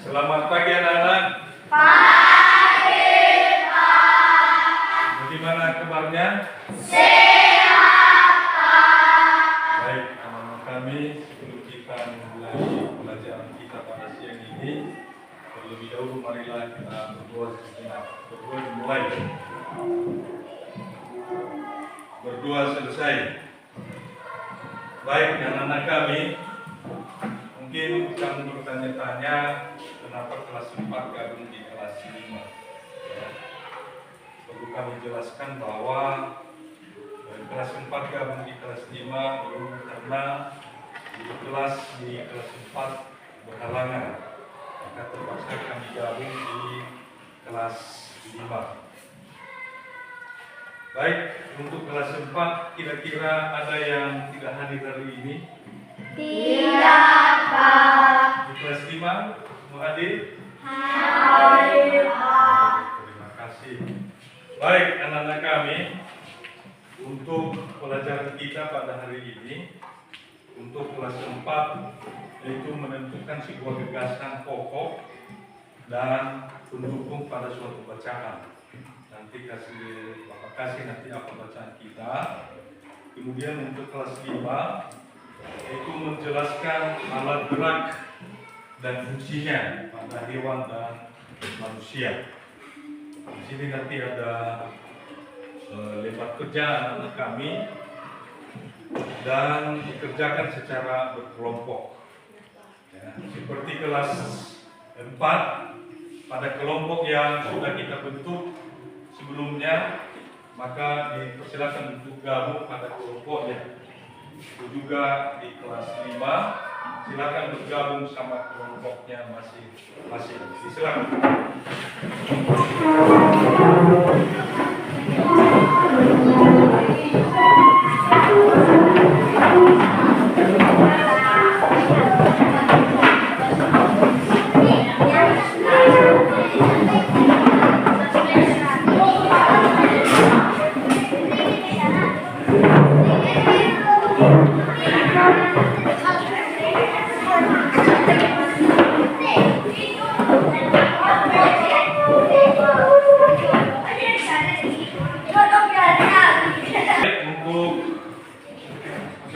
Selamat pagi anak-anak. Pagi, Pak. Bagaimana kabarnya? Sehat, Pak. Baik, anak-anak kami, sebelum kita memulai pelajaran kita pada siang ini, terlebih dahulu marilah kita berdoa sejenak. Berdoa dimulai. Berdoa selesai. Baik, anak-anak kami, mungkin kamu bertanya-tanya kenapa kelas 4 gabung di kelas 5. Ya. Perlu kami jelaskan bahwa kelas 4 gabung di kelas 5 karena di kelas 4 berhalangan, maka terpaksa kami gabung di kelas 5. Baik, untuk kelas 4 kira-kira ada yang tidak hadir hari ini? Tidak, Pak. Di kelas 5 mau hadir? Hadir, Pak. Terima kasih. Baik, anak-anak kami, untuk pelajaran kita pada hari ini, untuk kelas 4, yaitu menentukan sebuah gagasan pokok dan pendukung pada suatu bacaan. Nanti Bapak kasih nanti apa bacaan kita. Kemudian untuk kelas 5, yaitu menjelaskan alat gerak dan fungsinya pada hewan dan manusia. Di sini nanti ada lembar kerja anak-anak kami dan dikerjakan secara berkelompok. Ya, seperti kelas 4, pada kelompok yang sudah kita bentuk sebelumnya, maka dipersilakan untuk gabung pada kelompoknya. Itu juga di kelas 5, silakan bergabung sama kelompoknya masing-masing. Silakan.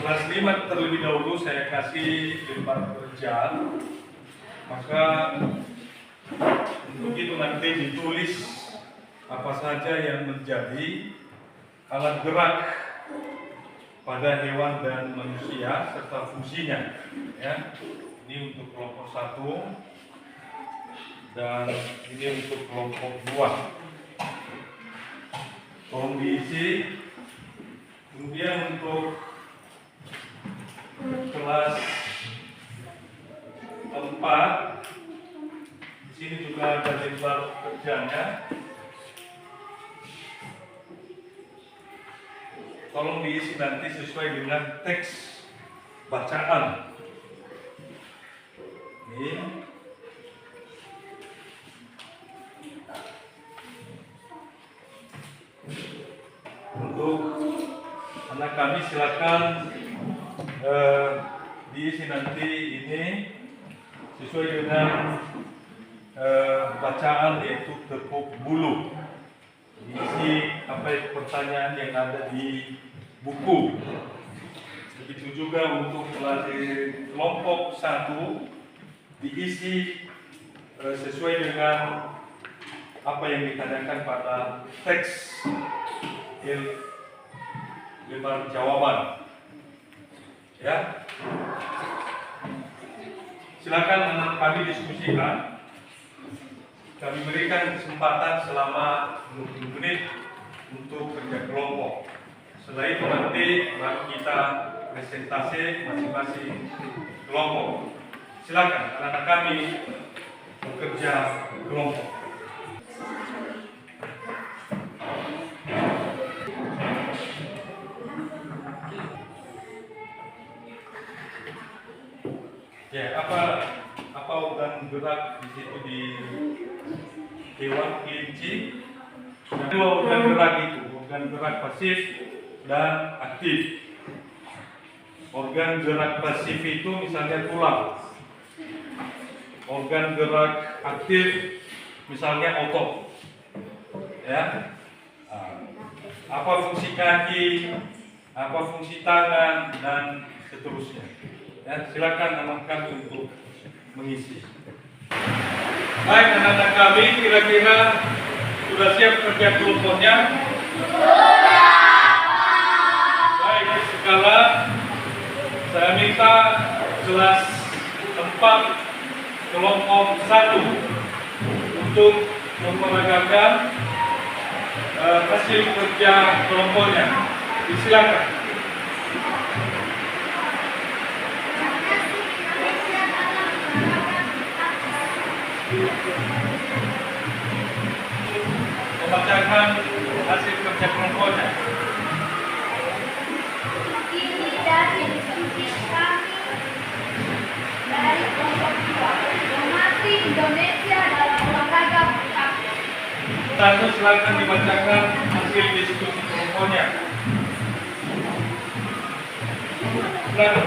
Kelas 5 terlebih dahulu saya kasih lembar kerja, maka untuk itu nanti ditulis apa saja yang menjadi alat gerak pada hewan dan manusia serta fungsinya. Ya, ini untuk kelompok 1 dan ini untuk kelompok 2. Tolong diisi. Kemudian untuk kelas 4, di sini juga ada lembar kerjanya. Tolong diisi nanti sesuai dengan teks bacaan. Ini. Untuk anak kami silakan diisi nanti ini sesuai dengan bacaan, yaitu tepuk bulu. Diisi apa pertanyaan yang ada di buku. Begitu juga untuk kelompok 1, diisi sesuai dengan apa yang ditanyakan pada teks lembar jawaban. Ya, silakan anak kami diskusikan. Kami berikan kesempatan selama 20 menit untuk kerja kelompok. Setelah itu nanti baru kita presentasi masing-masing kelompok. Silakan anak-anak kami bekerja kelompok. Ya, apa organ gerak di situ di hewan kelinci? Dua organ gerak itu, organ gerak pasif dan aktif. Organ gerak pasif itu misalnya tulang. organ gerak aktif, misalnya otot, ya. Apa fungsi kaki, apa fungsi tangan, dan seterusnya. Ya, silakan anak kami untuk mengisi. Baik anak-anak kami, kira-kira sudah siap kerja kelompoknya? Baik, sekarang saya minta kelas 4 kelompok 1 untuk memperagakan hasil kerja kelompoknya. Silakan. Membacakan hasil kerja kelompoknya. Ini dari diskusi kami dari kelompok 2 mengerti Indonesia dalam olahraga bersama. Satu, silakan dibacakan hasil diskusi kelompoknya. Silakan.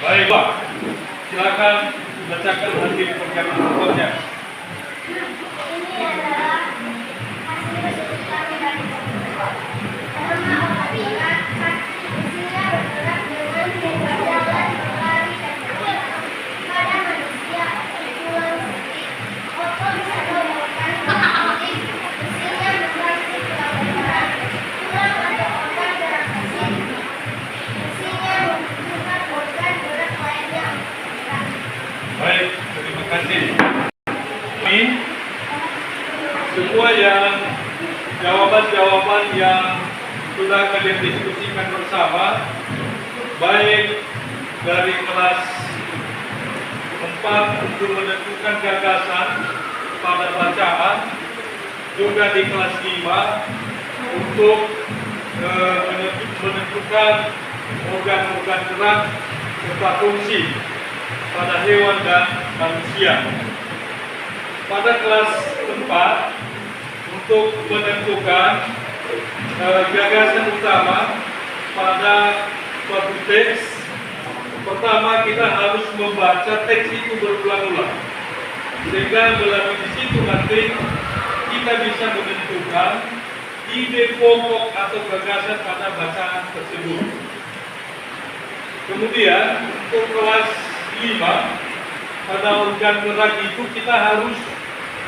Baik, Pak. Silakan bacakan hasil kerja kelompoknya. Ini adalah hasil diskusi kami dari kelompok 2. Karena olahraga kaki isinya bergerak dengan berjalan, berlari, dan berjalan. Pada manusia, tulang seperti otot bisa melakukan gerak aktif, isinya bergerak di tulang bergerak. Tulang ada organ gerak pasif, isinya membutuhkan organ gerak lainnya untuk bergerak. Baik, terima kasih. Ini semua jawaban-jawaban yang sudah kalian diskusikan bersama, baik dari kelas 4 untuk menentukan gagasan pada bacaan, juga di kelas 5 untuk menentukan organ-organ gerak serta fungsi pada hewan dan manusia. Pada kelas 4 untuk menentukan gagasan utama pada suatu teks, pertama kita harus membaca teks itu berulang-ulang, sehingga melalui di situ nanti kita bisa menentukan ide pokok atau gagasan pada bacaan tersebut. Kemudian untuk kelas 5 pada organ gerak itu kita harus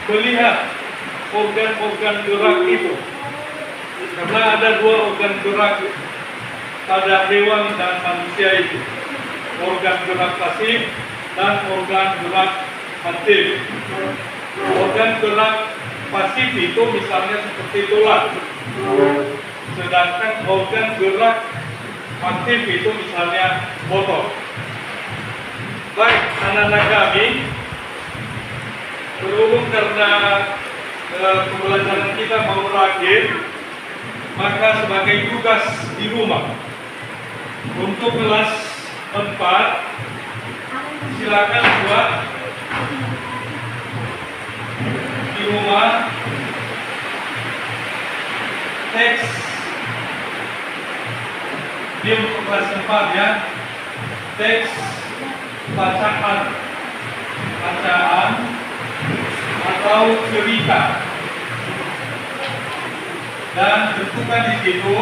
melihat organ-organ gerak itu, karena ada 2 organ gerak pada hewan dan manusia itu, organ gerak pasif dan organ gerak aktif. Organ gerak pasif itu misalnya seperti tulang, sedangkan organ gerak aktif itu misalnya otot. Baik, anak-anak kami, berhubung karena pembelajaran kita mau berakhir, maka sebagai tugas di rumah untuk kelas 4, silakan buat di rumah teks di untuk kelas 4 ya, teks bacaan atau cerita, dan tentukan di situ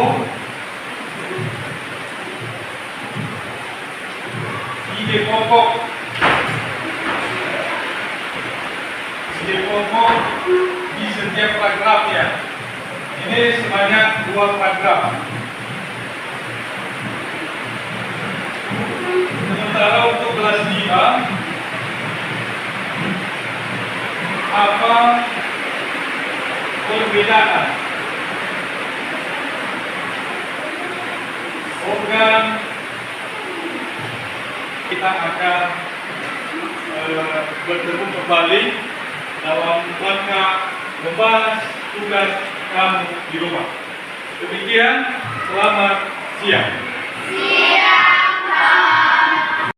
ide pokok di setiap paragrafnya. Ini sebanyak 2 paragraf. Sementara untuk kelas 5, apa perbedaan organ, kita akan bertemu kembali dalam rangka membahas tugas kamu di rumah. Demikian. Demikian, selamat siang.